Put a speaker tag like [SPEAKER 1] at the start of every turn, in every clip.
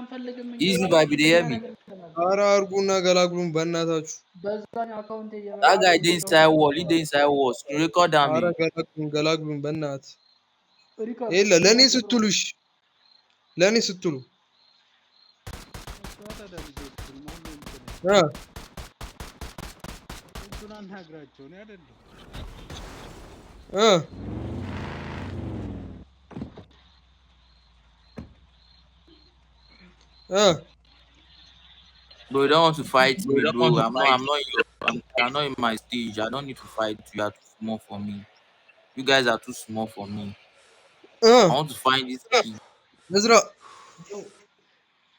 [SPEAKER 1] አንፈልግም እኛ
[SPEAKER 2] Easy baby, they hear me.
[SPEAKER 3] ኧረ አርጉና ገላግሉን በእናታችሁ።
[SPEAKER 1] በዛኛው አካውንት
[SPEAKER 2] That guy
[SPEAKER 1] እየበላችሁ
[SPEAKER 2] dey inside wall, he dey inside wall. Screen record am
[SPEAKER 3] ኧረ
[SPEAKER 2] me.
[SPEAKER 3] ገላግሉን በእናት
[SPEAKER 1] ሪከርድ
[SPEAKER 3] የለ ለእኔ ስትሉሽ ለእኔ ስትሉ
[SPEAKER 4] እሱን አናግራቸው ነው አይደለም
[SPEAKER 2] Bro, you don't want to fight me, bro. I'm not in my stage. I don't need to fight you. You are too small for me. You guys are too small for me. I want to find this key.
[SPEAKER 3] نزرع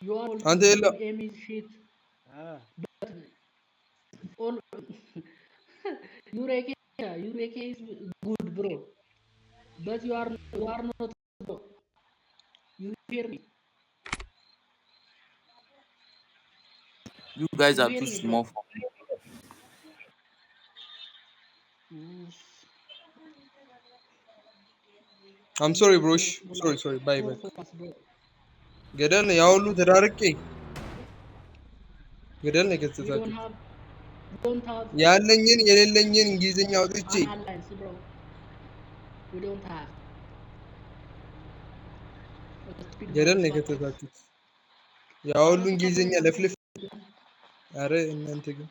[SPEAKER 1] You all
[SPEAKER 3] አንተ የለ
[SPEAKER 1] aim is shit. All your AK is good, bro. But you are not, bro. You hear me?
[SPEAKER 2] You guys
[SPEAKER 1] You
[SPEAKER 2] are
[SPEAKER 1] hear
[SPEAKER 2] too
[SPEAKER 1] me,
[SPEAKER 2] small
[SPEAKER 1] bro?
[SPEAKER 2] for me.
[SPEAKER 3] I'm sorry bro sorry bye
[SPEAKER 1] Full focus, bro.
[SPEAKER 3] ገደል ነው ያሁሉ ተዳርቄ ገደል ነው
[SPEAKER 1] We
[SPEAKER 3] ከተታችሁ
[SPEAKER 1] don't have
[SPEAKER 3] ያለኝን የሌለኝን እንግሊዘኛ አውጥቼ
[SPEAKER 1] an alliance, bro. We don't have.
[SPEAKER 3] ገደል ነው ከተታችሁ ያሁሉ እንግሊዘኛ ለፍልፍ አረ እናንተ ግን